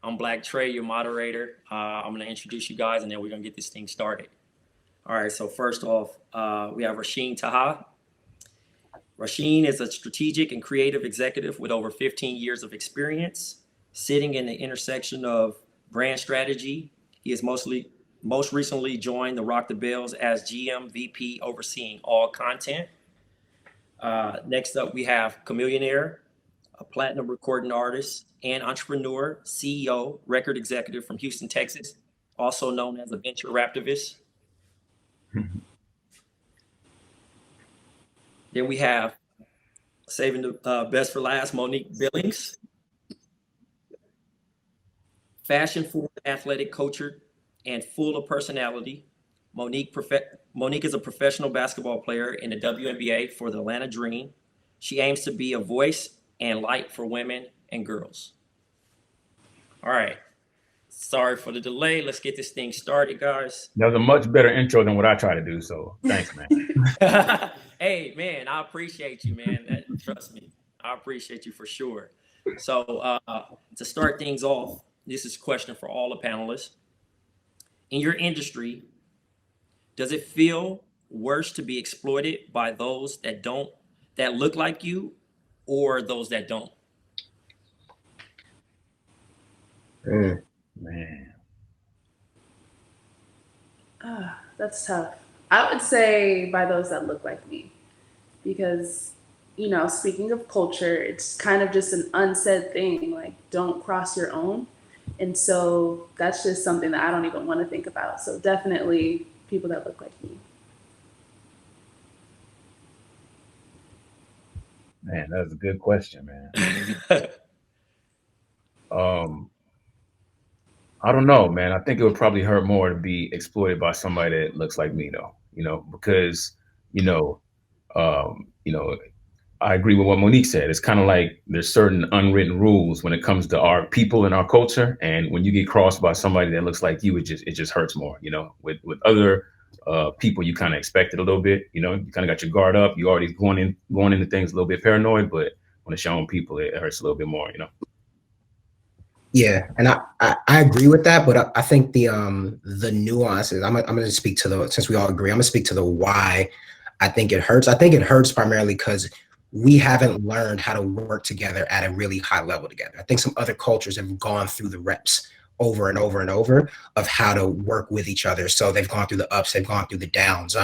I'm Blk Tray, your moderator. I'm going to introduce you guys, and then we're going to get this thing started. All right, so first off, we have Rahshiene Taha. Rahshiene is a strategic and creative executive with over 15 years of experience, sitting in the intersection of brand strategy. He has most recently joined the Rock the Bells as GM VP, overseeing all content. Next up, we have Chamillionaire, a platinum recording artist and entrepreneur, CEO, record executive from Houston, Texas, also known as a venture raptivist. Then we have, saving the best for last, Monique Billings, fashion forward, athletic, cultured, and full of personality. Monique is a professional basketball player in the WNBA for the Atlanta Dream. She aims to be a voice and light for women and girls. All right. Sorry for the delay. Let's get this thing started, guys. That was a much better intro than what I try to do, so thanks, man. Hey, man, I appreciate you, man. Trust me. I appreciate you for sure. So to start things off, this is a question for all the panelists. In your industry, does it feel worse to be exploited by those that look like you, or those that don't? Man. That's tough. I would say by those that look like me, because, you know, speaking of culture, it's kind of just an unsaid thing, like don't cross your own. And so that's just something that I don't even want to think about. So definitely people that look like me. Man, that's a good question, man. I don't know, man. I think it would probably hurt more to be exploited by somebody that looks like me, though. You know, because I agree with what Monique said. It's kind of like there's certain unwritten rules when it comes to our people and our culture, and when you get crossed by somebody that looks like you, it just hurts more. You know, with other people, you kind of expect it a little bit. You know, you kind of got your guard up. You already going into things a little bit paranoid, but when it's your own people, it hurts a little bit more. You know. Yeah, and I agree with that, but I think the nuances. I'm gonna speak to the, since we all agree, I'm gonna speak to the why I think it hurts. I think it hurts primarily because we haven't learned how to work together at a really high level together. I think some other cultures have gone through the reps over and over and over of how to work with each other. So they've gone through the ups, they've gone through the downs.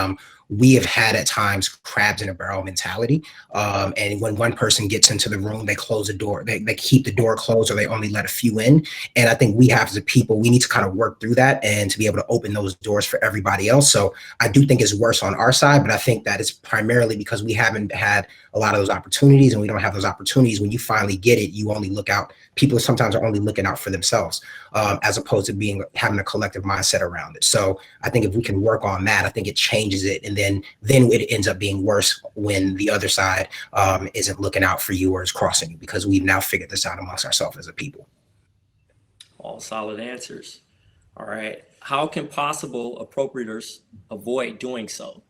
We have had at times crabs in a barrel mentality. And when one person gets into the room, they close the door, they keep the door closed, or they only let a few in. And I think we have, as a people, we need to kind of work through that and to be able to open those doors for everybody else. So I do think it's worse on our side, but I think that it's primarily because we haven't had a lot of those opportunities, and we don't have those opportunities. When you finally get it, you only look out. People sometimes are only looking out for themselves, as opposed to having a collective mindset around it. So I think if we can work on that, I think it changes it. And then it ends up being worse when the other side isn't looking out for you or is crossing you, because we've now figured this out amongst ourselves as a people. All solid answers. All right. How can possible appropriators avoid doing so?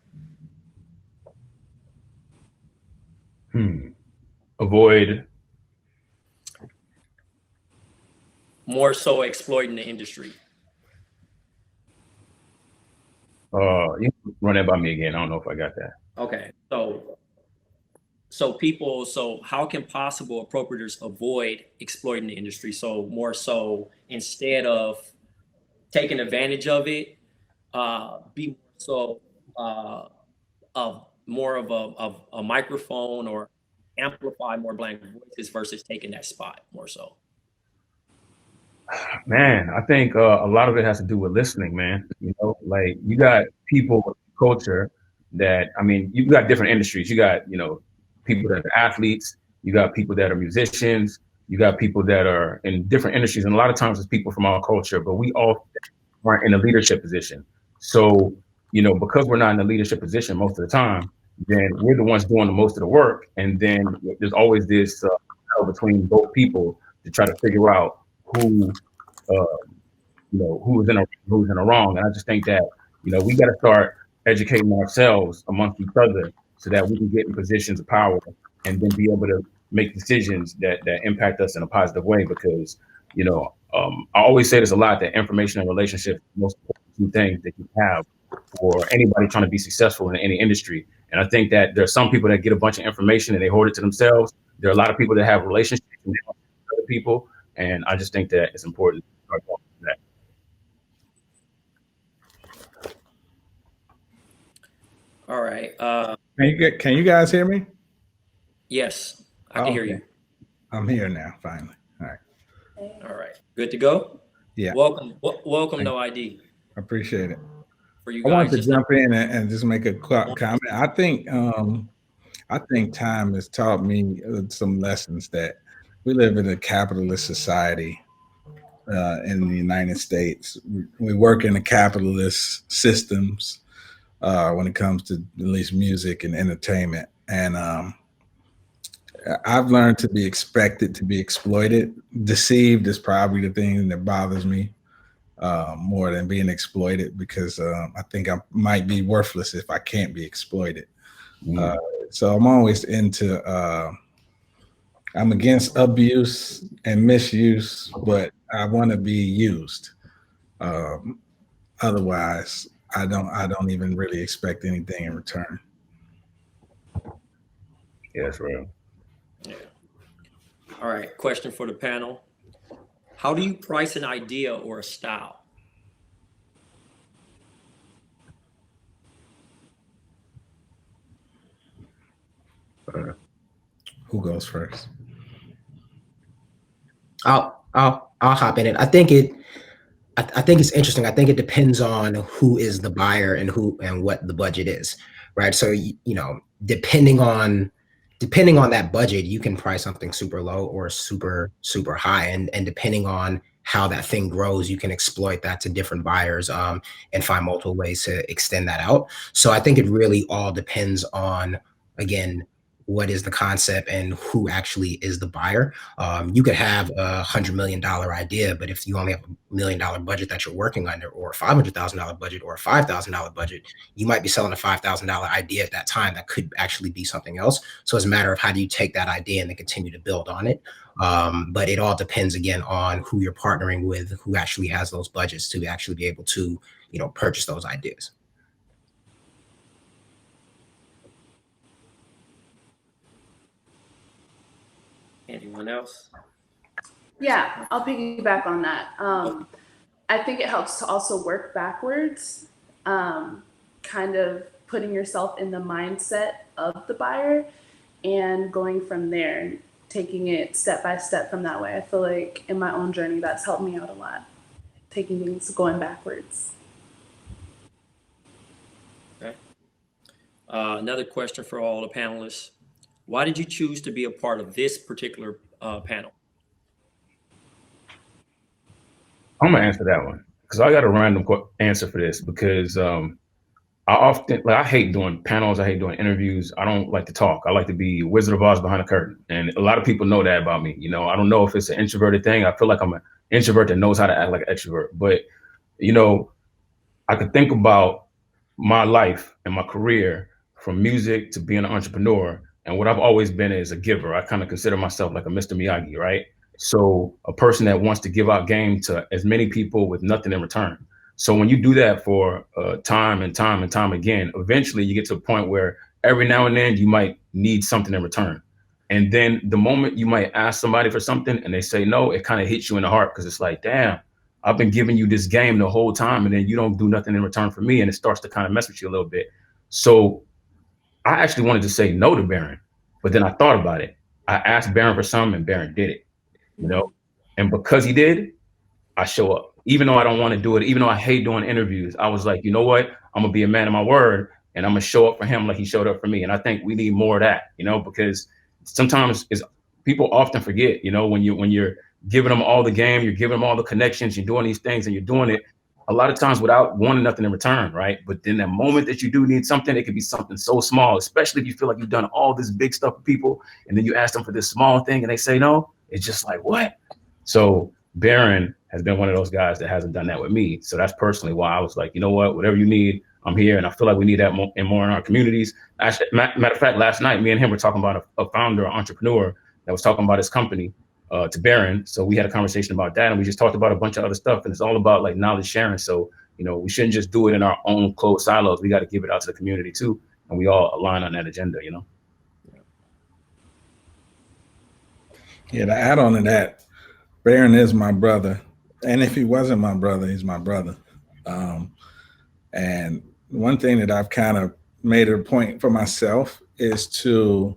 Avoid. More so exploiting the industry. You can run that by me again. I don't know if I got that. Okay. So how can possible appropriators avoid exploiting the industry? So more so, instead of taking advantage of it, be so more of a microphone, or amplify more blank voices versus taking that spot more so. Man, I think a lot of it has to do with listening, man. You know, like you got people with culture that, I mean, you've got different industries. You got, people that are athletes, you got people that are musicians, you got people that are in different industries. And a lot of times it's people from our culture, but we all aren't in a leadership position. So, because we're not in a leadership position most of the time, then we're the ones doing the most of the work. And then there's always this battle between both people to try to figure out who's in a wrong. And I just think that, we got to start educating ourselves amongst each other so that we can get in positions of power and then be able to make decisions that impact us in a positive way. Because I always say this a lot, that information and relationship are the most important two things that you have for anybody trying to be successful in any industry. And I think that there are some people that get a bunch of information and they hoard it to themselves. There are a lot of people that have relationships and they don't share with other people. And I just think that it's important to start talking about that. All right. Can you guys hear me? Yes, I can hear you. I'm here now, finally. All right. All right. Good to go? Yeah. Welcome, No ID. I appreciate it. For you I guys. want to jump in and just make a quick comment. I think time has taught me some lessons, that we live in a capitalist society in the United States. We work in the capitalist systems when it comes to at least music and entertainment. And I've learned to be expected to be exploited. Deceived is probably the thing that bothers me more than being exploited, because I think I might be worthless if I can't be exploited. So I'm always I'm against abuse and misuse, but I want to be used. Otherwise, I don't even really expect anything in return. Yeah, that's real. Yeah. All right. Question for the panel. How do you price an idea or a style? Who goes first? I'll hop in it. I think it's interesting. I think it depends on who is the buyer and what the budget is, right? So depending on that budget, you can price something super low or super high, and depending on how that thing grows, you can exploit that to different buyers and find multiple ways to extend that out. So I think it really all depends on, again, what is the concept and who actually is the buyer. You could have $100 million idea, but if you only have $1 million budget that you're working under, or a $500,000 budget, or a $5,000 budget, you might be selling a $5,000 idea at that time that could actually be something else. So it's a matter of how do you take that idea and then continue to build on it. But it all depends, again, on who you're partnering with, who actually has those budgets to actually be able to, purchase those ideas. Anyone else? Yeah, I'll piggyback on that. I think it helps to also work backwards, kind of putting yourself in the mindset of the buyer and going from there and taking it step by step from that way. I feel like in my own journey, that's helped me out a lot, taking things going backwards. Okay. Another question for all the panelists. Why did you choose to be a part of this particular panel? I'm gonna answer that one because I got a random answer for this, because I hate doing panels. I hate doing interviews. I don't like to talk. I like to be Wizard of Oz behind a curtain. And a lot of people know that about me. I don't know if it's an introverted thing. I feel like I'm an introvert that knows how to act like an extrovert. But, I could think about my life and my career from music to being an entrepreneur. And what I've always been is a giver. I kind of consider myself like a Mr. Miyagi, right? So a person that wants to give out game to as many people with nothing in return. So when you do that for time and time again, eventually you get to a point where every now and then you might need something in return. And then the moment you might ask somebody for something and they say no, it kind of hits you in the heart, because it's like, damn, I've been giving you this game the whole time and then you don't do nothing in return for me. And it starts to kind of mess with you a little bit. So I actually wanted to say no to Baron, but then I thought about it. I asked Baron for something and Baron did it, and because he did, I show up. Even though I don't want to do it, even though I hate doing interviews, I was like, you know what? I'm gonna be a man of my word and I'm gonna show up for him like he showed up for me. And I think we need more of that, because sometimes people often forget, when you're giving them all the game, you're giving them all the connections, you're doing these things and you're doing it a lot of times without wanting nothing in return, right? But then the moment that you do need something, it could be something so small, especially if you feel like you've done all this big stuff for people and then you ask them for this small thing and they say no, it's just like, what? So Baron has been one of those guys that hasn't done that with me. So that's personally why I was like, you know what, whatever you need, I'm here. And I feel like we need that more in our communities. Actually, matter of fact, last night, me and him were talking about a founder, an entrepreneur that was talking about his company. to Baron. So we had a conversation about that, and we just talked about a bunch of other stuff. And it's all about like knowledge sharing. So, you know, we shouldn't just do it in our own closed silos. We got to give it out to the community too. And we all align on that agenda, you know? Yeah, to add on to that, Baron is my brother. And if he wasn't my brother, he's my brother. And one thing that I've kind of made a point for myself is to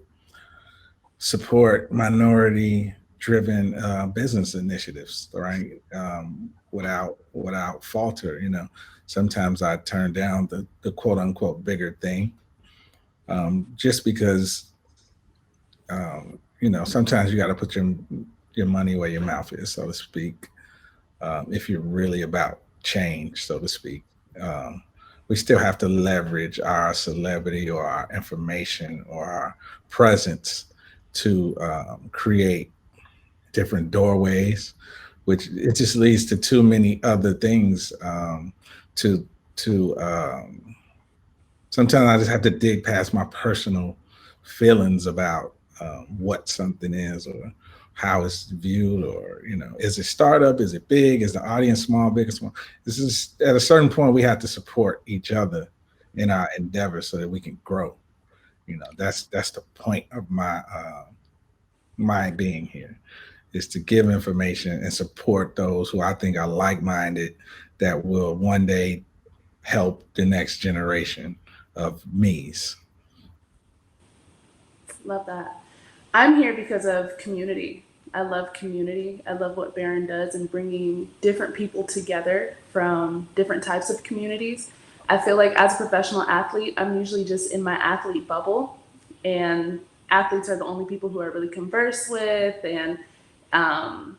support minority-driven business initiatives, right? Without falter, you know. Sometimes I turn down the quote unquote bigger thing, just because, you know, sometimes you got to put your money where your mouth is, so to speak. If you're really about change, so to speak, we still have to leverage our celebrity or our information or our presence to create different doorways, which it just leads to too many other things. Sometimes I just have to dig past my personal feelings about what something is or how it's viewed, or, you know, is it startup? Is it big? Is the audience small, big or small? This is at a certain point, we have to support each other in our endeavors so that we can grow. You know, that's the point of my being here, is to give information and support those who I think are like-minded that will one day help the next generation of me's. Love that. I'm here because of community. I love community. I love what Baron does in bringing different people together from different types of communities. I feel like as a professional athlete, I'm usually just in my athlete bubble, and athletes are the only people who I really converse with. And I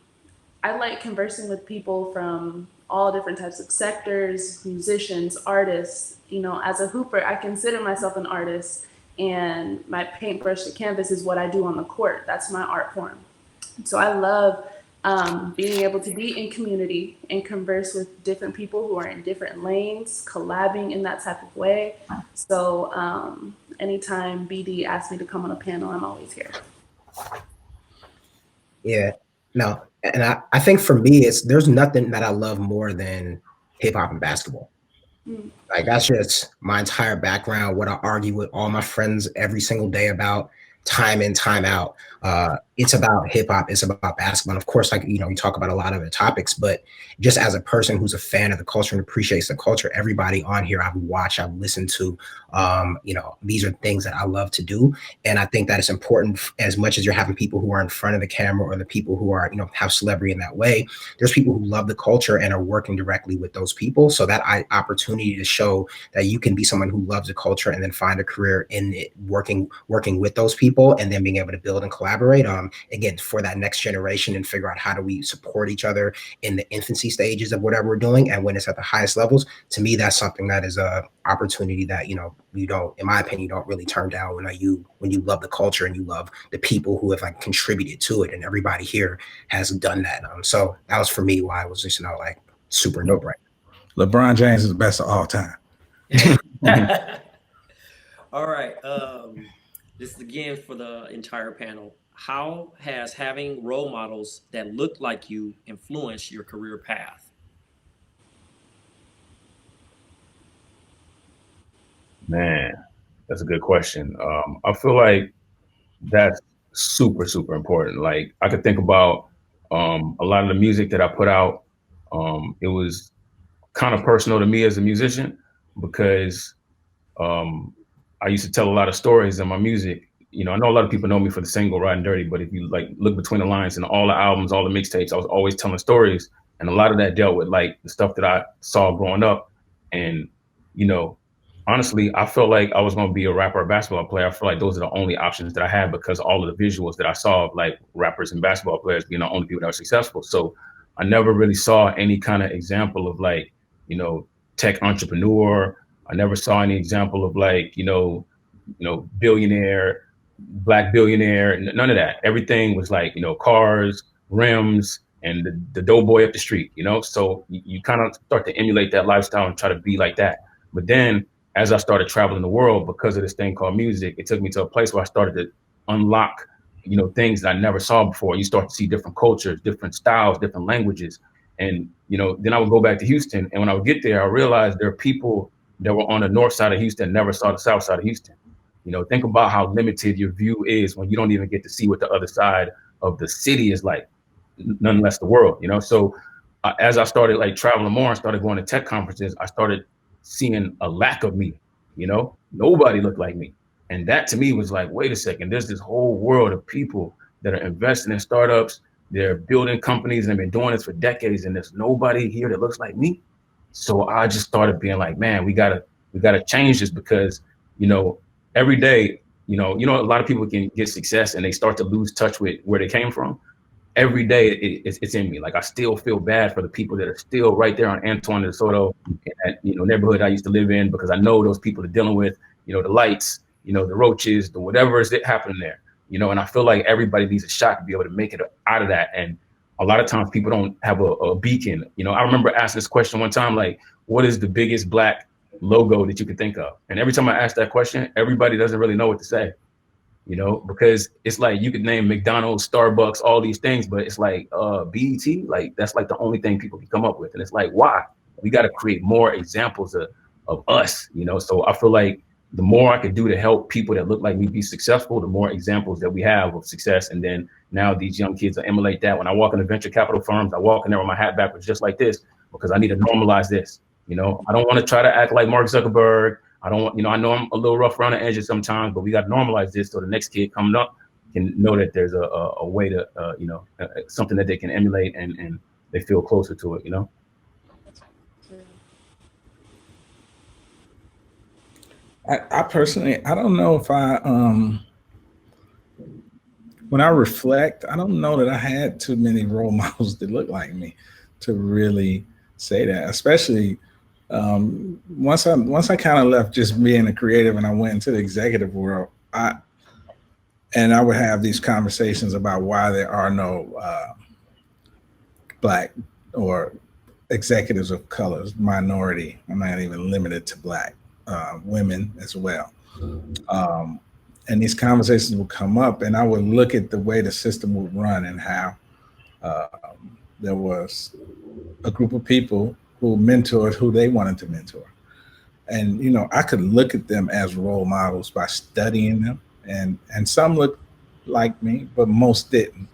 like conversing with people from all different types of sectors, musicians, artists. You know, as a hooper, I consider myself an artist, and my paintbrush to canvas is what I do on the court. That's my art form. So I love being able to be in community and converse with different people who are in different lanes, collabing in that type of way. So anytime BD asks me to come on a panel, I'm always here. Yeah, no, and I think for me, there's nothing that I love more than hip hop and basketball. Like, that's just my entire background, what I argue with all my friends every single day about, time in, time out. It's about hip hop, it's about basketball. And of course, like, you know, we talk about a lot of the topics, but just as a person who's a fan of the culture and appreciates the culture, everybody on here I've watched, I've listened to, you know, these are things that I love to do. And I think that it's important, as much as you're having people who are in front of the camera or the people who are, you know, have celebrity in that way, there's people who love the culture and are working directly with those people. So that opportunity to show that you can be someone who loves the culture and then find a career in it, working with those people, and then being able to build and collaborate, again, for that next generation, and figure out how do we support each other in the infancy stages of whatever we're doing, and when it's at the highest levels. To me, that's something that is a opportunity that, you know, you don't, in my opinion, you don't really turn down when you love the culture and you love the people who have like contributed to it, and everybody here has done that. So that was for me why I was just, you know, like super no-brainer. LeBron James is the best of all time. All right. This is again for the entire panel. How has having role models that look like you influenced your career path? Man, that's a good question. I feel like that's super, super important. Like, I could think about a lot of the music that I put out. It was kind of personal to me as a musician, because I used to tell a lot of stories in my music. You know, I know a lot of people know me for the single Riding Dirty, but if you like look between the lines and all the albums, all the mixtapes, I was always telling stories. And a lot of that dealt with like the stuff that I saw growing up. And, you know, honestly, I felt like I was going to be a rapper or basketball player. I feel like those are the only options that I had, because all of the visuals that I saw of like rappers and basketball players being the only people that were successful. So I never really saw any kind of example of like, you know, tech entrepreneur. I never saw any example of like, you know, billionaire, black billionaire, none of that. Everything was like, you know, cars, rims, and the dope boy up the street, you know? So you kind of start to emulate that lifestyle and try to be like that. But then as I started traveling the world, because of this thing called music, it took me to a place where I started to unlock, things that I never saw before. You start to see different cultures, different styles, different languages. And, then I would go back to Houston. And when I would get there, I realized there are people that were on the north side of Houston never saw the south side of Houston. Think about how limited your view is when you don't even get to see what the other side of the city is like, none less the world, So as I started like traveling more and started going to tech conferences, I started seeing a lack of me, nobody looked like me. And that to me was like, wait a second, there's this whole world of people that are investing in startups. They're building companies and they've been doing this for decades, and there's nobody here that looks like me. So I just started being like, man, we gotta change this, because, every day, a lot of people can get success and they start to lose touch with where they came from. Every day it's in me. Like, I still feel bad for the people that are still right there on Antoine de Soto, in that, neighborhood I used to live in, because I know those people are dealing with, the lights, the roaches, the whatever is happening there, and I feel like everybody needs a shot to be able to make it out of that. And a lot of times people don't have a beacon. I remember asking this question one time, like, what is the biggest Black logo that you could think of? And every time I ask that question, everybody doesn't really know what to say, because it's like you could name McDonald's, Starbucks, all these things, but it's like BET, like that's like the only thing people can come up with. And it's like, why? We got to create more examples of us, So I feel like the more I could do to help people that look like me be successful, the more examples that we have of success. And then now these young kids will emulate that. When I walk into venture capital firms, I walk in there with my hat backwards just like this, because I need to normalize this. I don't want to try to act like Mark Zuckerberg. I don't want, I know I'm a little rough around the edges sometimes, but we got to normalize this so the next kid coming up can know that there's a way to, something that they can emulate and they feel closer to it, I personally, I don't know if when I reflect, I don't know that I had too many role models that look like me to really say that, especially once I kind of left just being a creative and I went into the executive world, I would have these conversations about why there are no Black or executives of colors, minority. I'm not even limited to Black, women as well. And these conversations would come up, and I would look at the way the system would run and how there was a group of people who mentored who they wanted to mentor. And, I could look at them as role models by studying them, and some looked like me, but most didn't.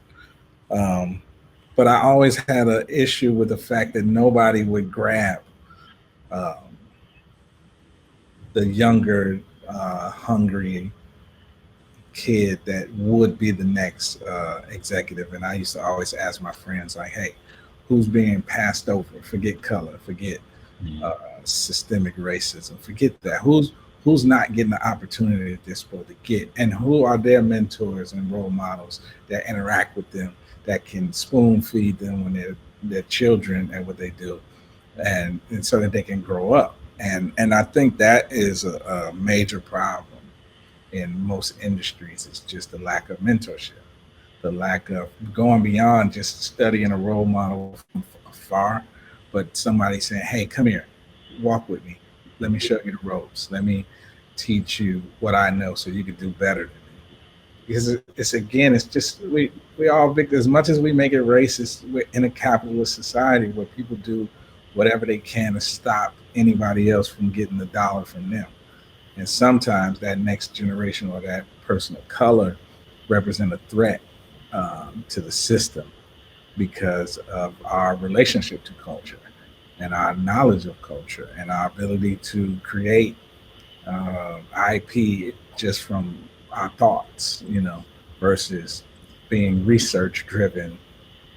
But I always had an issue with the fact that nobody would grab the younger, hungry kid that would be the next executive. And I used to always ask my friends, like, hey, who's being passed over? Forget color, forget systemic racism, forget that. Who's not getting the opportunity that they're supposed to get? And who are their mentors and role models that interact with them, that can spoon feed them when they're children and what they do, and so that they can grow up. And I think that is a major problem in most industries. It's just the lack of mentorship, the lack of going beyond just studying a role model from afar, but somebody saying, hey, come here, walk with me. Let me show you the ropes. Let me teach you what I know so you can do better than me. Because it's just, we all, as much as we make it racist, we're in a capitalist society where people do whatever they can to stop anybody else from getting the dollar from them. And sometimes that next generation or that person of color represent a threat to the system because of our relationship to culture and our knowledge of culture and our ability to create IP just from our thoughts, versus being research driven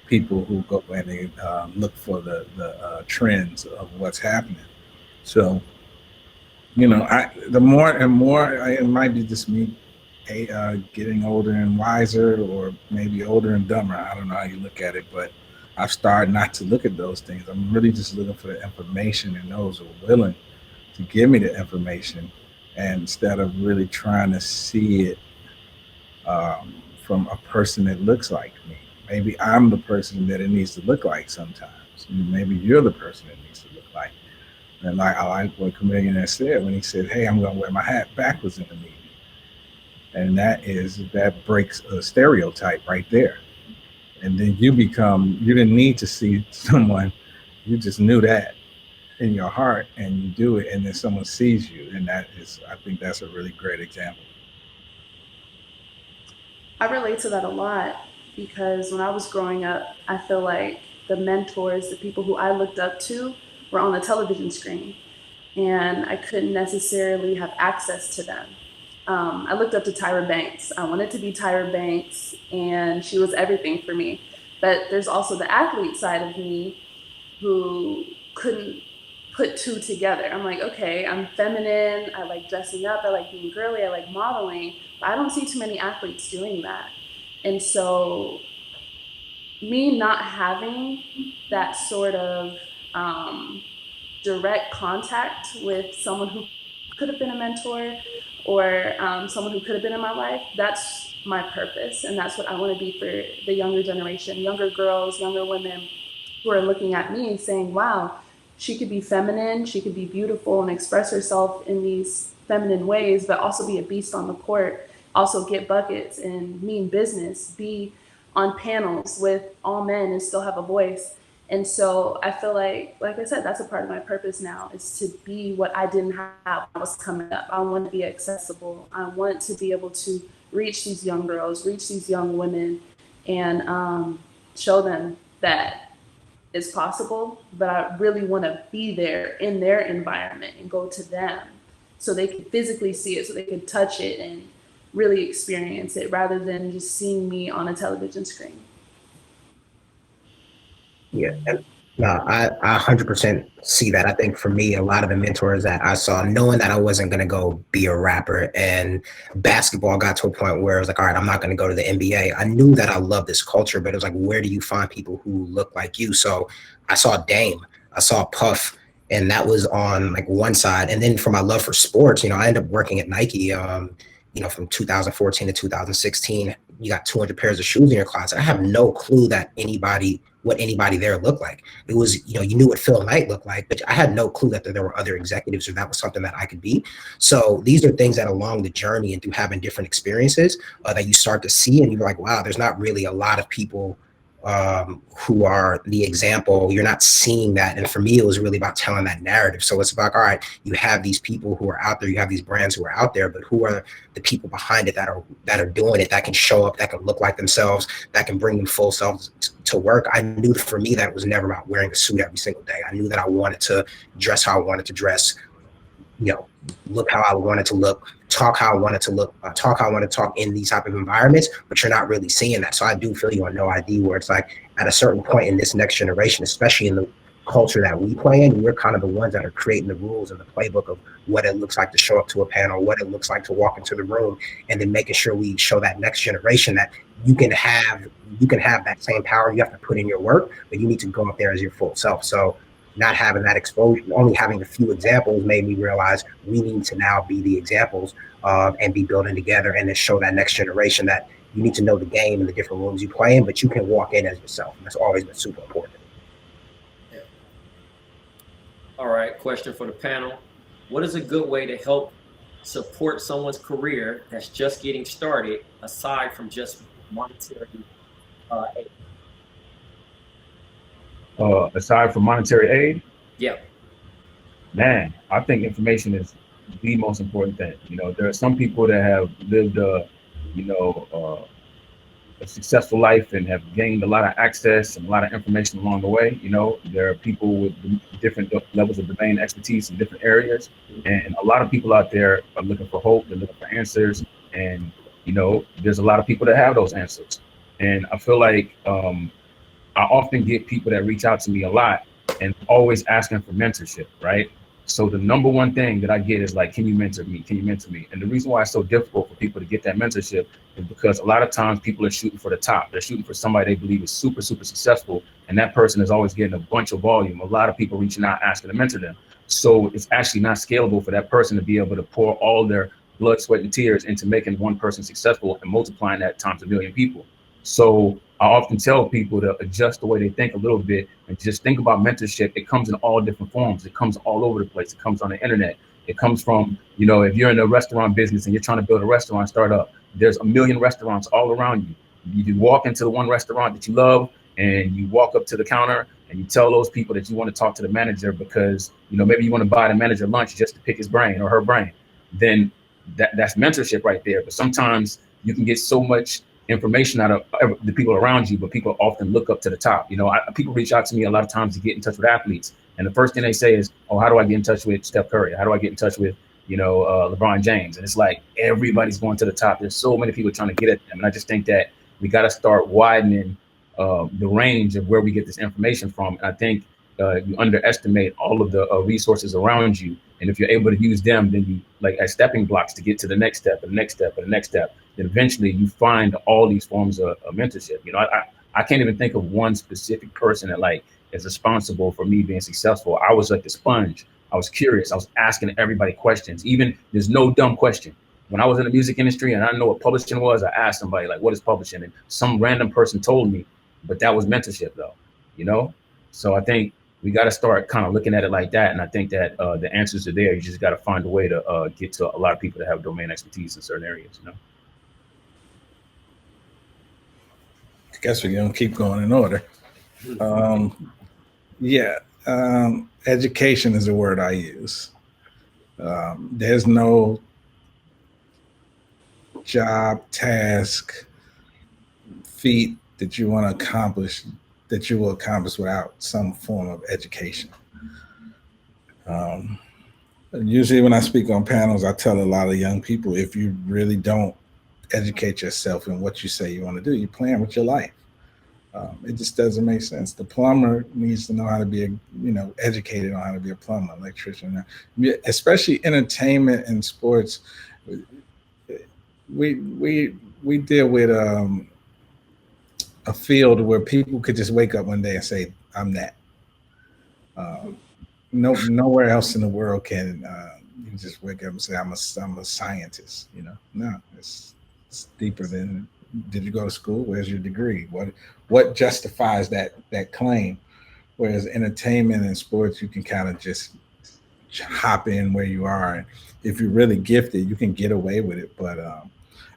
people who go and they look for the trends of what's happening. So, the more and more, it might be just me getting older and wiser, or maybe older and dumber. I don't know how you look at it, but I've started not to look at those things. I'm really just looking for the information and those who are willing to give me the information, and instead of really trying to see it from a person that looks like me. Maybe I'm the person that it needs to look like sometimes. Maybe you're the person it needs to look like. And I like what Chamillionaire said when he said, hey, I'm going to wear my hat backwards in the meeting. And that breaks a stereotype right there. And then you didn't need to see someone, you just knew that in your heart and you do it, and then someone sees you. And I think that's a really great example. I relate to that a lot because when I was growing up, I feel like the mentors, the people who I looked up to, were on the television screen, and I couldn't necessarily have access to them. I looked up to Tyra Banks. I wanted to be Tyra Banks, and she was everything for me. But there's also the athlete side of me who couldn't put two together. I'm like, okay, I'm feminine, I like dressing up, I like being girly, I like modeling, but I don't see too many athletes doing that. And so me not having that sort of direct contact with someone who could have been a mentor or someone who could have been in my life, that's my purpose. And that's what I want to be for the younger generation, younger girls, younger women who are looking at me and saying, wow, she could be feminine, she could be beautiful and express herself in these feminine ways, but also be a beast on the court, also get buckets and mean business, be on panels with all men and still have a voice. And so I feel like I said, that's a part of my purpose now, is to be what I didn't have when I was coming up. I want to be accessible. I want to be able to reach these young girls, reach these young women, and show them that it's possible, but I really want to be there in their environment and go to them so they can physically see it, so they can touch it and really experience it rather than just seeing me on a television screen. Yeah, and no, I 100% see that. I think for me, a lot of the mentors that I saw, knowing that I wasn't going to go be a rapper, and basketball got to a point where it was like, all right, I'm not going to go to the NBA. I knew that I love this culture, but it was like, where do you find people who look like you? So I saw Dame, I saw Puff, and that was on like one side. And then for my love for sports, I ended up working at Nike, from 2014 to 2016. You got 200 pairs of shoes in your closet. I have no clue that what anybody there looked like. It was, you knew what Phil Knight looked like, but I had no clue that there were other executives or that was something that I could be. So these are things that along the journey and through having different experiences that you start to see, and you're like, wow, there's not really a lot of people who are the example. You're not seeing that. And for me, it was really about telling that narrative. So it's about, all right, you have these people who are out there, you have these brands who are out there, but who are the people behind it that are doing it, that can show up, that can look like themselves, that can bring them full selves to work. I knew for me that it was never about wearing a suit every single day. I knew that I wanted to dress how I wanted to dress, look how I wanted to look, talk how I wanted to look, talk how I want to talk in these type of environments, but you're not really seeing that. So I do feel you on No ID, where it's like at a certain point in this next generation, especially in the culture that we play in, we're kind of the ones that are creating the rules and the playbook of what it looks like to show up to a panel, what it looks like to walk into the room, and then making sure we show that next generation that you can have that same power. You have to put in your work, but you need to go up there as your full self. So not having that exposure, only having a few examples made me realize we need to now be the examples and be building together and then show that next generation that you need to know the game and the different rooms you play in, but you can walk in as yourself. And that's always been super important. Yeah. All right, question for the panel. What is a good way to help support someone's career that's just getting started aside from just monetary aid? Aside from monetary aid? Yeah. Man, I think information is the most important thing. There are some people that have lived a successful life and have gained a lot of access and a lot of information along the way. There are people with different levels of domain expertise in different areas, and a lot of people out there are looking for hope, they're looking for answers, and there's a lot of people that have those answers. And I feel like I often get people that reach out to me a lot and always asking for mentorship, right? So the number one thing that I get is like, can you mentor me? Can you mentor me? And the reason why it's so difficult for people to get that mentorship is because a lot of times people are shooting for the top. They're shooting for somebody they believe is super, super successful. And that person is always getting a bunch of volume. A lot of people reaching out, asking to mentor them. So it's actually not scalable for that person to be able to pour all their blood, sweat, and tears into making one person successful and multiplying that times 1 million people. So I often tell people to adjust the way they think a little bit and just think about mentorship. It comes in all different forms. It comes all over the place. It comes on the internet. It comes from, if you're in the restaurant business and you're trying to build a restaurant startup, there's a million restaurants all around you. You walk into the one restaurant that you love, and you walk up to the counter and you tell those people that you want to talk to the manager because, you know, maybe you want to buy the manager lunch just to pick his brain or her brain. Then that's mentorship right there. But sometimes you can get so much information out of the people around you, but people often look up to the top. You know, people reach out to me a lot of times to get in touch with athletes, and the first thing they say is, "Oh, how do I get in touch with Steph Curry? How do I get in touch with, you know, LeBron James?" And it's like everybody's going to the top. There's so many people trying to get at them, and I just think that we got to start widening the range of where we get this information from. And I think you underestimate all of the resources around you. And if you're able to use them, then you like as stepping blocks to get to the next step and the next step and the next step. Then eventually you find all these forms of mentorship. You know, I can't even think of one specific person that like is responsible for me being successful. I was like the sponge. I was curious. I was asking everybody questions. Even there's no dumb question. When I was in the music industry and I didn't know what publishing was, I asked somebody like, "What is publishing?" And some random person told me, but that was mentorship though, you know? So I think we got to start kind of looking at it like that. And I think that the answers are there. You just got to find a way to get to a lot of people that have domain expertise in certain areas, you know? I guess we're going to keep going in order. Education is a word I use. There's no job, task, feat that you want to accomplish that you will accomplish without some form of education. Usually when I speak on panels, I tell a lot of young people, if you really don't educate yourself in what you say you want to do, you're playing with your life. It just doesn't make sense. The plumber needs to know how to be, educated on how to be a plumber, electrician, especially entertainment and sports. We deal with a field where people could just wake up one day and say, "I'm that." Nowhere else in the world can you just wake up and say, I'm a scientist." No, it's deeper than, did you go to school? Where's your degree? What justifies that claim? Whereas entertainment and sports, you can kind of just hop in where you are, and if you're really gifted, you can get away with it. But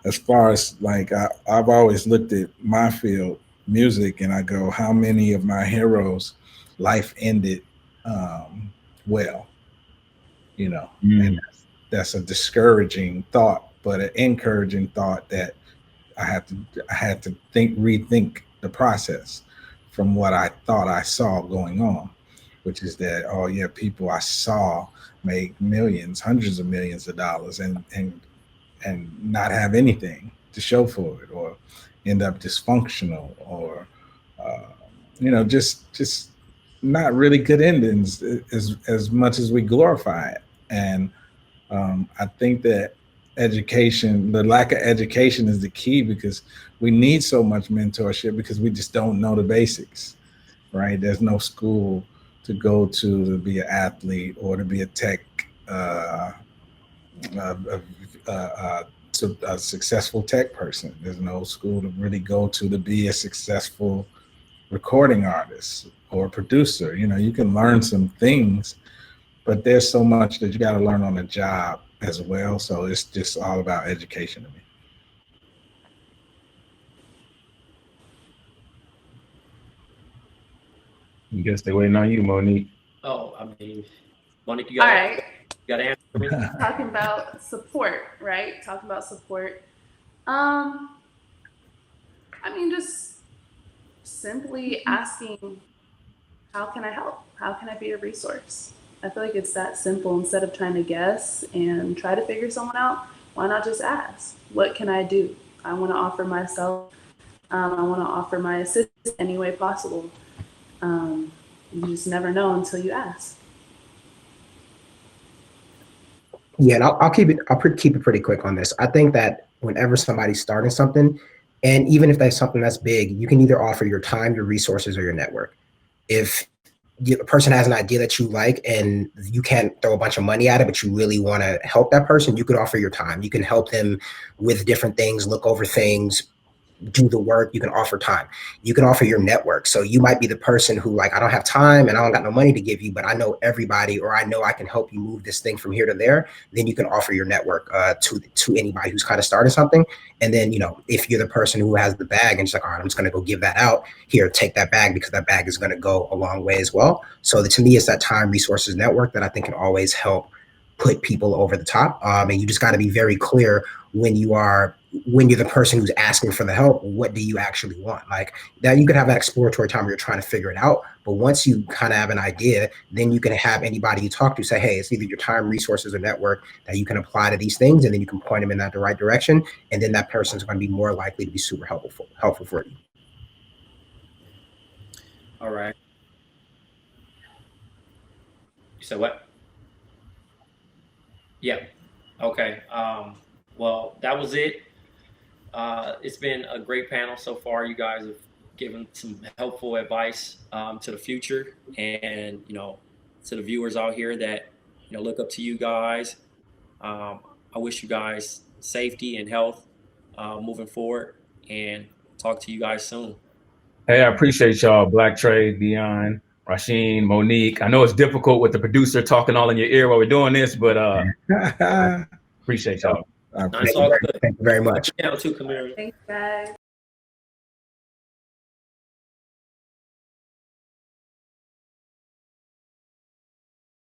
as far as like, I've always looked at my field, music, and I go, how many of my heroes' life ended well? And that's a discouraging thought, but an encouraging thought that I had to rethink the process from what I thought I saw going on, which is that, oh yeah, people I saw make millions, hundreds of millions of dollars and not have anything to show for it, or end up dysfunctional, or just not really good endings as much as we glorify it. And I think that education, the lack of education, is the key, because we need so much mentorship because we just don't know the basics, right? There's no school to go to be an athlete or to be a tech, a successful tech person. There's no school to really go to be a successful recording artist or producer. You can learn some things, but there's so much that you got to learn on the job as well. So it's just all about education to me. You guess they're waiting on you, Monique. Oh, I mean, Monique, you All got right. to answer me? Talking about support, right? Just simply asking, how can I help? How can I be a resource? I feel like it's that simple. Instead of trying to guess and try to figure someone out, why not just ask? What can I do? I want to offer myself. I want to offer my assistance any way possible. You just never know until you ask. Yeah, and I'll keep it pretty quick on this. I think that whenever somebody's starting something, and even if that's something that's big, you can either offer your time, your resources, or your network. If a person has an idea that you like and you can't throw a bunch of money at it, but you really want to help that person, you could offer your time. You can help them with different things, look over things, do the work, you can offer time, you can offer your network. So you might be the person who like, I don't have time and I don't got no money to give you, but I know everybody, or I know I can help you move this thing from here to there. Then you can offer your network to anybody who's kind of started something. And then, you know, if you're the person who has the bag and it's like, all right, I'm just going to go give that out here, take that bag, because that bag is going to go a long way as well. So to me, it's that time, resources, network that I think can always help put people over the top. And you just got to be very clear when you're the person who's asking for the help, what do you actually want? Like that, you could have that exploratory time where you're trying to figure it out. But once you kind of have an idea, then you can have anybody you talk to say, hey, it's either your time, resources, or network that you can apply to these things. And then you can point them in the right direction. And then that person's going to be more likely to be super helpful for you. All right. You said what? Yeah. Okay. Well, that was it. It's been a great panel so far. You guys have given some helpful advice to the future, and you know, to the viewers out here that you know look up to you guys. I wish you guys safety and health moving forward, and talk to you guys soon. Hey, I appreciate y'all, Blk Tray, Dion, Rahshiene, Monique. I know it's difficult with the producer talking all in your ear while we're doing this, but appreciate y'all. Thank you very much. Yeah, too, Camille. Thanks, guys.